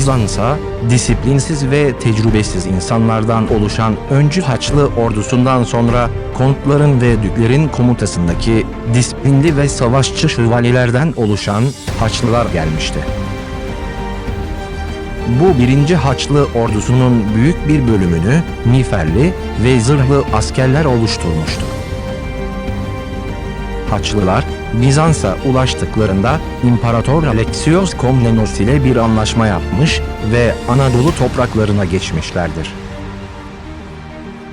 Bizans'a disiplinsiz ve tecrübesiz insanlardan oluşan öncü Haçlı ordusundan sonra kontların ve düklerin komutasındaki disiplinli ve savaşçı şövalyelerden oluşan Haçlılar gelmişti. Bu 1. Haçlı ordusunun büyük bir bölümünü miğferli ve zırhlı askerler oluşturmuştu. Haçlılar, Bizans'a ulaştıklarında İmparator Alexios Komnenos ile bir anlaşma yapmış ve Anadolu topraklarına geçmişlerdir.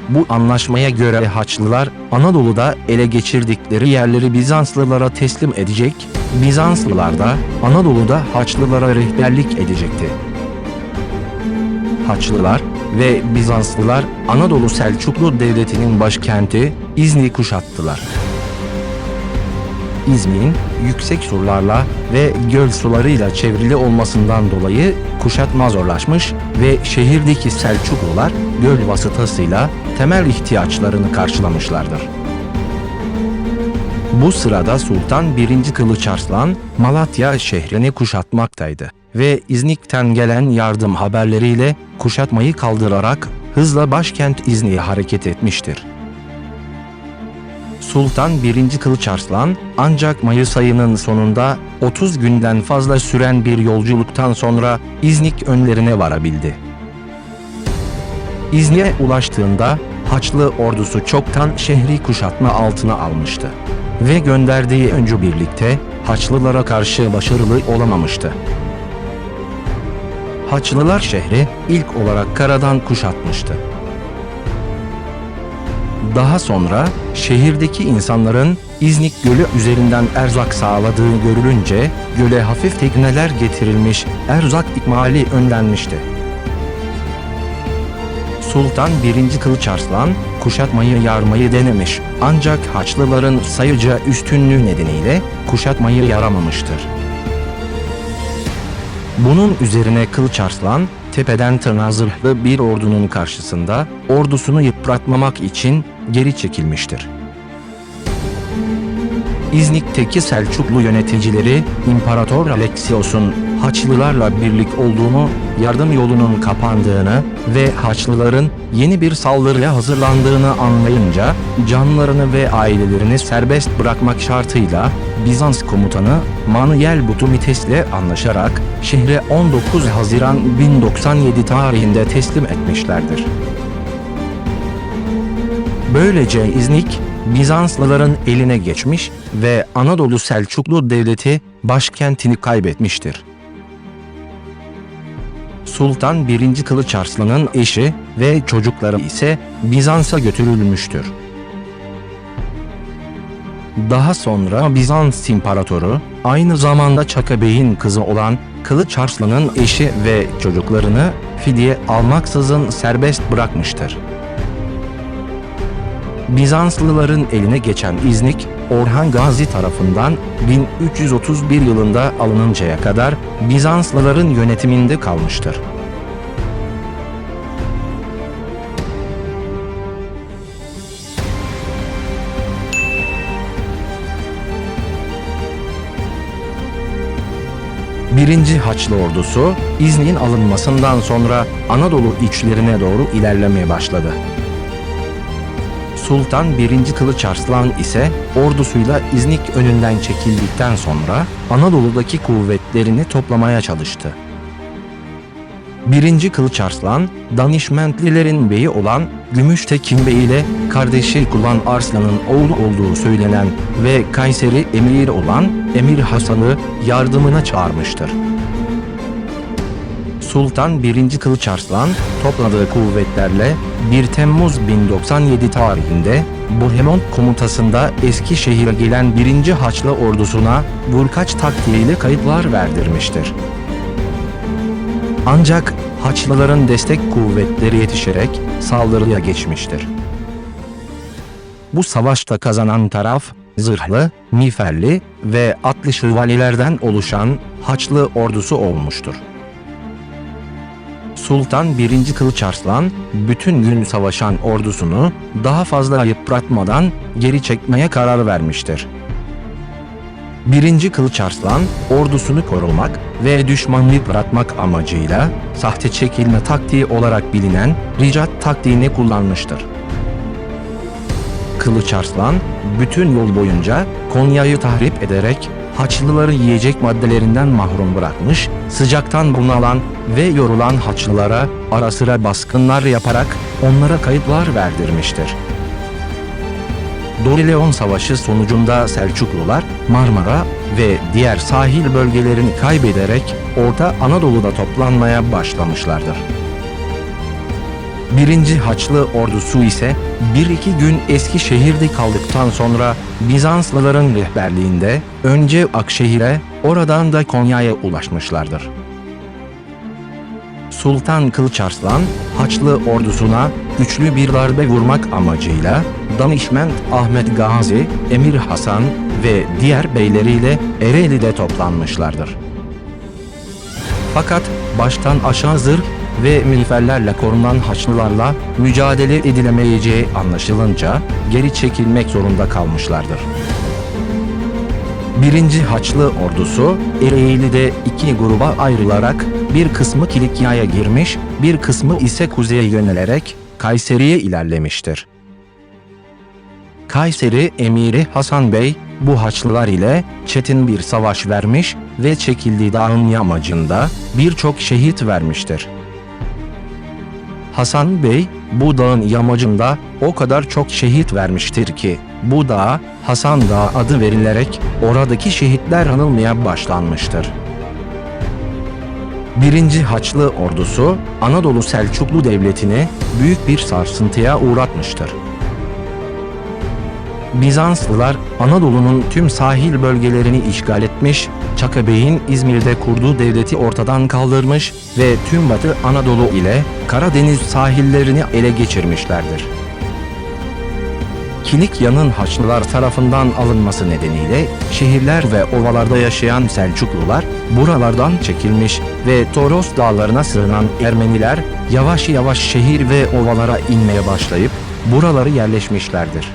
Bu anlaşmaya göre Haçlılar, Anadolu'da ele geçirdikleri yerleri Bizanslılara teslim edecek, Bizanslılar da Anadolu'da Haçlılara rehberlik edecekti. Haçlılar ve Bizanslılar Anadolu Selçuklu Devleti'nin başkenti İznik'i kuşattılar. İznik'in yüksek surlarla ve göl sularıyla çevrili olmasından dolayı kuşatma zorlaşmış ve şehirdeki Selçuklular göl vasıtasıyla temel ihtiyaçlarını karşılamışlardır. Bu sırada Sultan 1. Kılıç Arslan Malatya şehrini kuşatmaktaydı ve İznik'ten gelen yardım haberleriyle kuşatmayı kaldırarak hızla başkent İznik'e hareket etmiştir. Sultan 1. Kılıç Arslan ancak Mayıs ayının sonunda 30 günden fazla süren bir yolculuktan sonra İznik önlerine varabildi. İznik'e ulaştığında Haçlı ordusu çoktan şehri kuşatma altına almıştı ve gönderdiği öncü birlikte Haçlılara karşı başarılı olamamıştı. Haçlılar şehri ilk olarak karadan kuşatmıştı. Daha sonra şehirdeki insanların İznik Gölü üzerinden erzak sağladığı görülünce göle hafif tekneler getirilmiş, erzak ikmali önlenmişti. Sultan 1. Kılıç Arslan kuşatmayı yarmayı denemiş ancak Haçlıların sayıca üstünlüğü nedeniyle kuşatmayı yaramamıştır. Bunun üzerine Kılıç Arslan tepeden tırnağa zırhlı bir ordunun karşısında ordusunu yıpratmamak için geri çekilmiştir. İznik'teki Selçuklu yöneticileri İmparator Alexios'un Haçlılarla birlik olduğunu, yardım yolunun kapandığını ve Haçlıların yeni bir saldırıya hazırlandığını anlayınca canlarını ve ailelerini serbest bırakmak şartıyla Bizans komutanı Manuel Butumites'le anlaşarak şehre 19 Haziran 1097 tarihinde teslim etmişlerdir. Böylece İznik, Bizanslıların eline geçmiş ve Anadolu Selçuklu Devleti başkentini kaybetmiştir. Sultan 1. Kılıç Arslan'ın eşi ve çocukları ise Bizans'a götürülmüştür. Daha sonra Bizans İmparatoru, aynı zamanda Çaka Bey'in kızı olan Kılıç Arslan'ın eşi ve çocuklarını fidye almaksızın serbest bırakmıştır. Bizanslıların eline geçen İznik, Orhan Gazi tarafından 1331 yılında alınıncaya kadar Bizanslıların yönetiminde kalmıştır. Birinci Haçlı ordusu İznik'in alınmasından sonra Anadolu içlerine doğru ilerlemeye başladı. Sultan 1. Kılıç Arslan ise ordusuyla İznik önünden çekildikten sonra Anadolu'daki kuvvetlerini toplamaya çalıştı. 1. Kılıç Arslan, Danişmentlilerin beyi olan Gümüştekin Bey ile kardeşi Kulan Arslan'ın oğlu olduğu söylenen ve Kayseri emiri olan Emir Hasan'ı yardımına çağırmıştır. Sultan 1. Kılıç Arslan topladığı kuvvetlerle 1 Temmuz 1097 tarihinde Bohemond komutasında Eskişehir'e gelen 1. Haçlı ordusuna vurkaç taktiğiyle kayıplar verdirmiştir. Ancak Haçlıların destek kuvvetleri yetişerek saldırıya geçmiştir. Bu savaşta kazanan taraf zırhlı, miğferli ve atlı şövalyelerden oluşan Haçlı ordusu olmuştur. Sultan 1. Kılıç Arslan bütün gün savaşan ordusunu daha fazla yıpratmadan geri çekmeye karar vermiştir. 1. Kılıç Arslan, ordusunu korumak ve düşmanı yıpratmak amacıyla sahte çekilme taktiği olarak bilinen ricat taktiğini kullanmıştır. Kılıç Arslan, bütün yol boyunca Konya'yı tahrip ederek Haçlıları yiyecek maddelerinden mahrum bırakmış, sıcaktan bunalan ve yorulan Haçlılara ara sıra baskınlar yaparak onlara kayıplar verdirmiştir. Dorileon Savaşı sonucunda Selçuklular Marmara ve diğer sahil bölgelerini kaybederek Orta Anadolu'da toplanmaya başlamışlardır. 1. Haçlı ordusu ise 1-2 gün Eskişehir'de kaldıktan sonra Bizanslıların rehberliğinde önce Akşehir'e, oradan da Konya'ya ulaşmışlardır. Sultan Kılıç Arslan, Haçlı ordusuna güçlü bir darbe vurmak amacıyla Danişment Ahmet Gazi, Emir Hasan ve diğer beyleriyle Ereğli'de toplanmışlardır. Fakat baştan aşağı zırh ve miğferlerle korunan Haçlılarla mücadele edilemeyeceği anlaşılınca geri çekilmek zorunda kalmışlardır. 1. Haçlı ordusu Ereğli'de 2 gruba ayrılarak bir kısmı Kilikya'ya girmiş, bir kısmı ise kuzeye yönelerek Kayseri'ye ilerlemiştir. Kayseri Emiri Hasan Bey bu Haçlılar ile çetin bir savaş vermiş ve çekildiği dağın yamacında birçok şehit vermiştir. Hasan Bey bu dağın yamacında o kadar çok şehit vermiştir ki bu dağa Hasan Dağı adı verilerek oradaki şehitler anılmaya başlanmıştır. 1. Haçlı ordusu Anadolu Selçuklu Devleti'ni büyük bir sarsıntıya uğratmıştır. Bizanslılar Anadolu'nun tüm sahil bölgelerini işgal etmiş, Çaka Bey'in İzmir'de kurduğu devleti ortadan kaldırmış ve tüm Batı Anadolu ile Karadeniz sahillerini ele geçirmişlerdir. Kilikya'nın Haçlılar tarafından alınması nedeniyle şehirler ve ovalarda yaşayan Selçuklular buralardan çekilmiş ve Toros dağlarına sığınan Ermeniler yavaş yavaş şehir ve ovalara inmeye başlayıp buraları yerleşmişlerdir.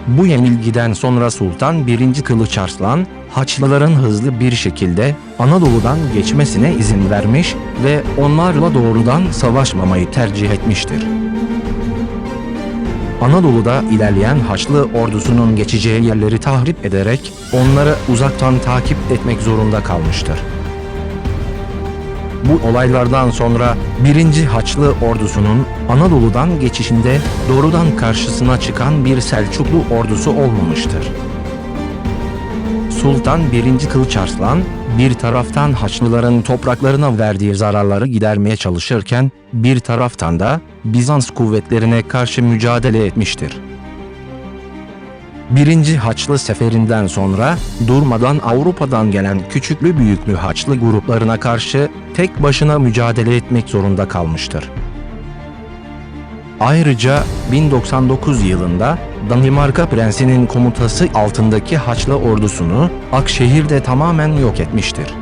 Bu yenilgiden sonra Sultan 1. Kılıç Arslan, Haçlıların hızlı bir şekilde Anadolu'dan geçmesine izin vermiş ve onlarla doğrudan savaşmamayı tercih etmiştir. Anadolu'da ilerleyen Haçlı ordusunun geçeceği yerleri tahrip ederek onları uzaktan takip etmek zorunda kalmıştır. Bu olaylardan sonra 1. Haçlı ordusunun Anadolu'dan geçişinde doğrudan karşısına çıkan bir Selçuklu ordusu olmamıştır. Sultan 1. Kılıç Arslan bir taraftan Haçlıların topraklarına verdiği zararları gidermeye çalışırken bir taraftan da Bizans kuvvetlerine karşı mücadele etmiştir. 1. Haçlı Seferinden sonra durmadan Avrupa'dan gelen küçüklü büyüklü Haçlı gruplarına karşı tek başına mücadele etmek zorunda kalmıştır. Ayrıca 1099 yılında Danimarka Prensi'nin komutası altındaki Haçlı ordusunu Akşehir'de tamamen yok etmiştir.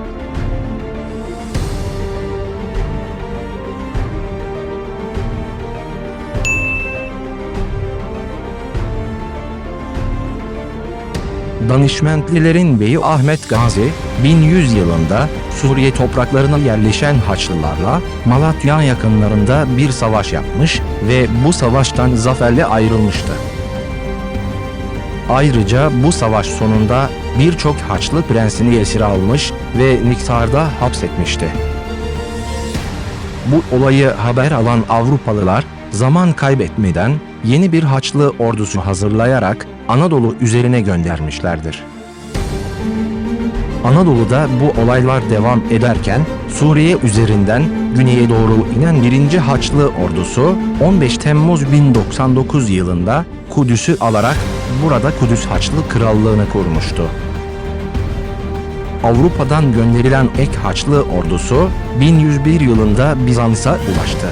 Danişmentlilerin beyi Ahmet Gazi, 1100 yılında Suriye topraklarına yerleşen Haçlılarla Malatya yakınlarında bir savaş yapmış ve bu savaştan zaferle ayrılmıştı. Ayrıca bu savaş sonunda birçok Haçlı prensini esir almış ve Niksar'da hapsetmişti. Bu olayı haber alan Avrupalılar zaman kaybetmeden yeni bir Haçlı ordusu hazırlayarak Anadolu üzerine göndermişlerdir. Anadolu'da bu olaylar devam ederken Suriye üzerinden güneye doğru inen 1. Haçlı ordusu 15 Temmuz 1099 yılında Kudüs'ü alarak burada Kudüs Haçlı Krallığı'nı kurmuştu. Avrupa'dan gönderilen ek Haçlı ordusu 1101 yılında Bizans'a ulaştı.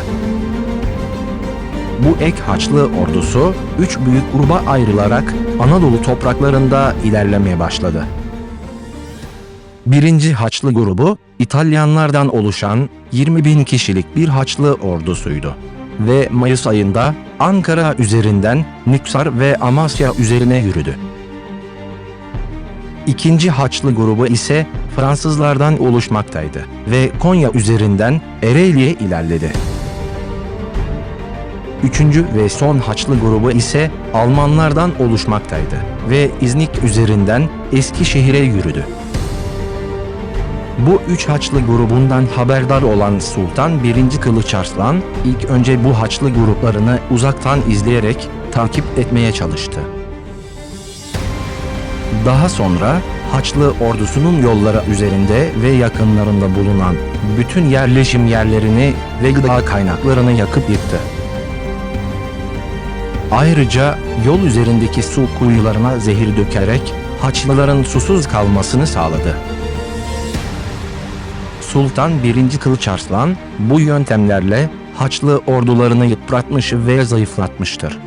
Bu ek Haçlı ordusu 3 büyük gruba ayrılarak Anadolu topraklarında ilerlemeye başladı. 1. Haçlı grubu İtalyanlardan oluşan 20.000 kişilik bir Haçlı ordusuydu ve Mayıs ayında Ankara üzerinden Niksar ve Amasya üzerine yürüdü. İkinci Haçlı grubu ise Fransızlardan oluşmaktaydı ve Konya üzerinden Ereğli'ye ilerledi. Üçüncü ve son Haçlı grubu ise Almanlardan oluşmaktaydı ve İznik üzerinden Eskişehir'e yürüdü. Bu üç Haçlı grubundan haberdar olan Sultan 1. Kılıç Arslan, ilk önce bu Haçlı gruplarını uzaktan izleyerek takip etmeye çalıştı. Daha sonra Haçlı ordusunun yolları üzerinde ve yakınlarında bulunan bütün yerleşim yerlerini ve gıda kaynaklarını yakıp yıktı. Ayrıca yol üzerindeki su kuyularına zehir dökerek Haçlıların susuz kalmasını sağladı. Sultan 1. Kılıç Arslan bu yöntemlerle Haçlı ordularını yıpratmış ve zayıflatmıştır.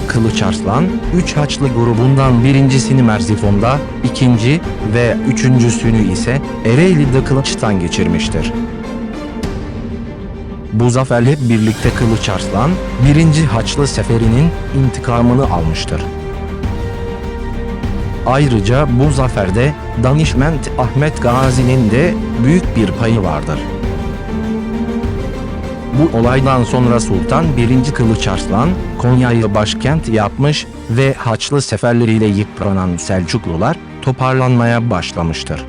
Kılıç Arslan, 3 Haçlı grubundan birincisini Merzifon'da, ikinci ve üçüncüsünü ise Ereğli'de kılıçtan geçirmiştir. Bu zaferle birlikte Kılıç Arslan, 1. Haçlı Seferi'nin intikamını almıştır. Ayrıca bu zaferde Danişment Ahmet Gazi'nin de büyük bir payı vardır. Bu olaydan sonra Sultan 1. Kılıç Arslan, Konya'yı başkent yapmış ve Haçlı seferleriyle yıpranan Selçuklular toparlanmaya başlamıştır.